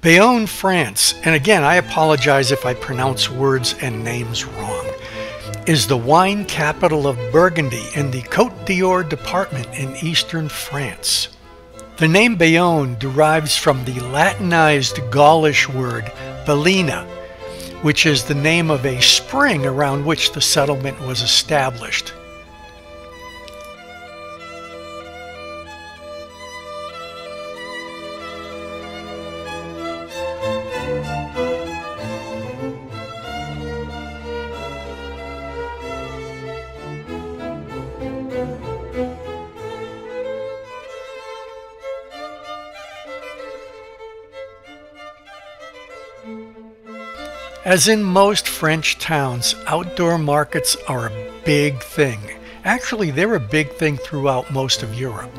Bayonne, France, and again I apologize if I pronounce words and names wrong, is the wine capital of Burgundy in the Côte d'Or department in eastern France. The name Bayonne derives from the Latinized Gaulish word Bellina, which is the name of a spring around which the settlement was established. As in most French towns, outdoor markets are a big thing. Actually, they're a big thing throughout most of Europe.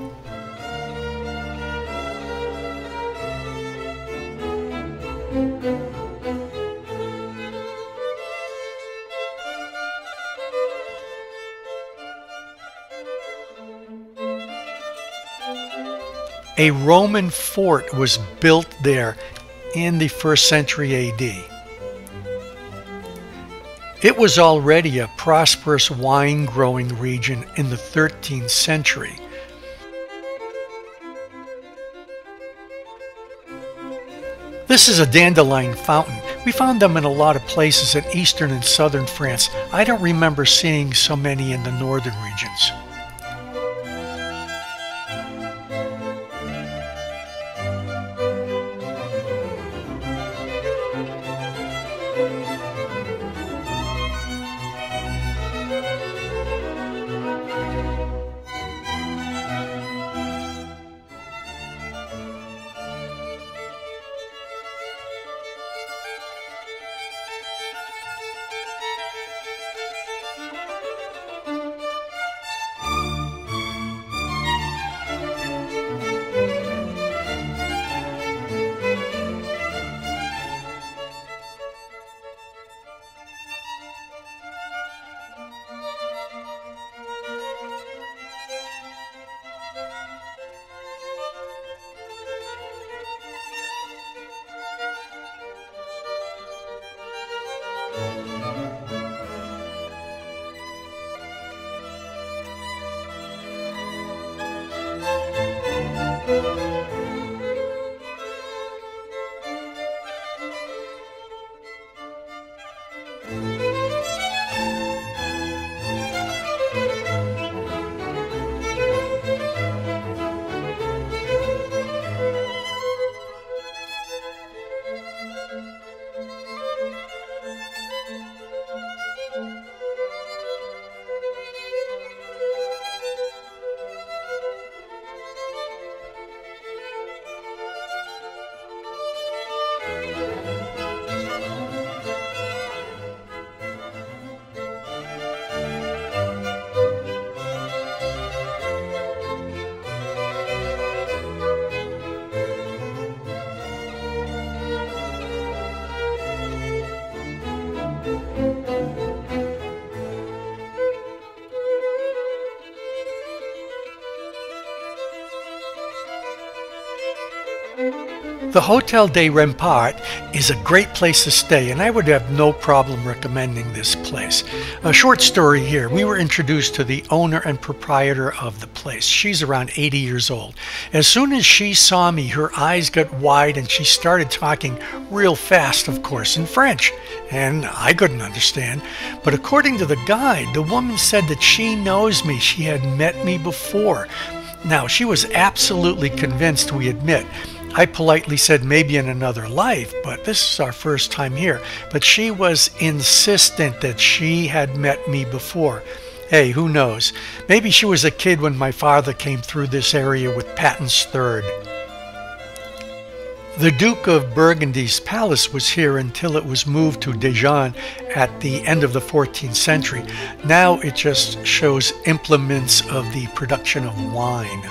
A Roman fort was built there in the 1st century AD. It was already a prosperous wine-growing region in the 13th century. This is a dandelion fountain. We found them in a lot of places in eastern and southern France. I don't remember seeing so many in the northern regions. The Hotel des Remparts is a great place to stay, and I would have no problem recommending this place. A short story here. We were introduced to the owner and proprietor of the place. She's around 80 years old. As soon as she saw me, her eyes got wide and she started talking real fast, of course, in French. And I couldn't understand. But according to the guide, the woman said that she knows me. She had met me before. Now, she was absolutely convinced, we admit. I politely said maybe in another life, but this is our first time here. But she was insistent that she had met me before. Hey, who knows? Maybe she was a kid when my father came through this area with Patton's Third. The Duke of Burgundy's palace was here until it was moved to Dijon at the end of the 14th century. Now it just shows implements of the production of wine.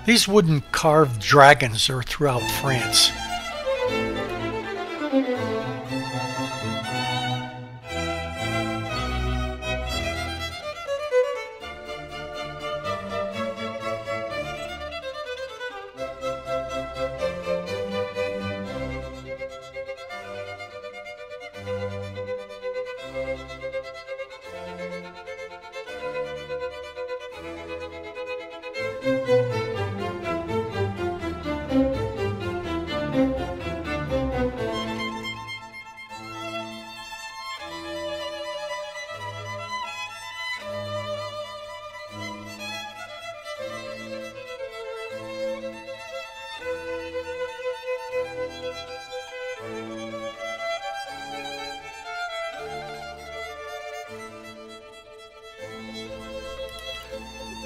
These wooden carved dragons are throughout France.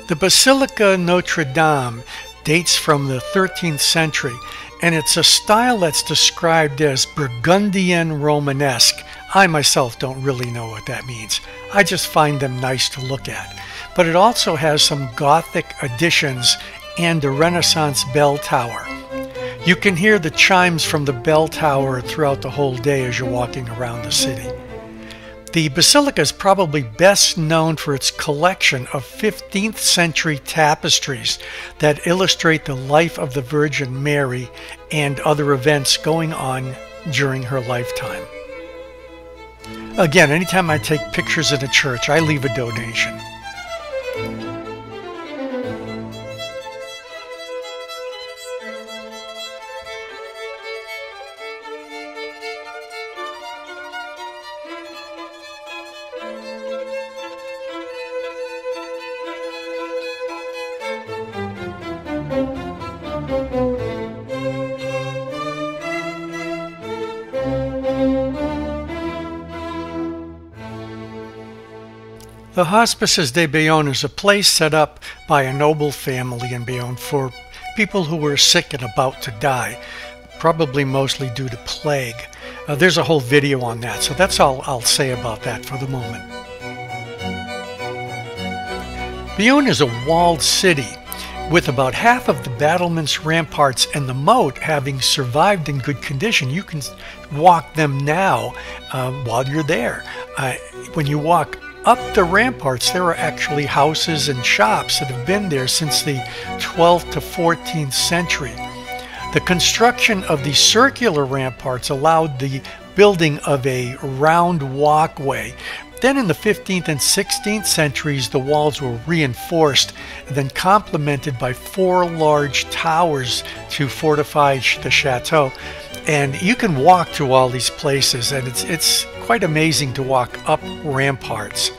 The Basilica Notre Dame dates from the 13th century, and it's a style that's described as Burgundian Romanesque. I myself don't really know what that means. I just find them nice to look at. But it also has some Gothic additions and a Renaissance bell tower. You can hear the chimes from the bell tower throughout the whole day as you're walking around the city. The basilica is probably best known for its collection of 15th century tapestries that illustrate the life of the Virgin Mary and other events going on during her lifetime. Again, anytime I take pictures in a church, I leave a donation. The Hospices de Beaune is a place set up by a noble family in Beaune for people who were sick and about to die, probably mostly due to plague. There's a whole video on that, so that's all I'll say about that for the moment. Beaune is a walled city with about half of the battlements, ramparts, and the moat having survived in good condition. You can walk them now while you're there. When you walk up the ramparts, there are actually houses and shops that have been there since the 12th to 14th century. The construction of the circular ramparts allowed the building of a round walkway. Then in the 15th and 16th centuries, the walls were reinforced and then complemented by 4 large towers to fortify the chateau. And you can walk to all these places, and it's quite amazing to walk up ramparts.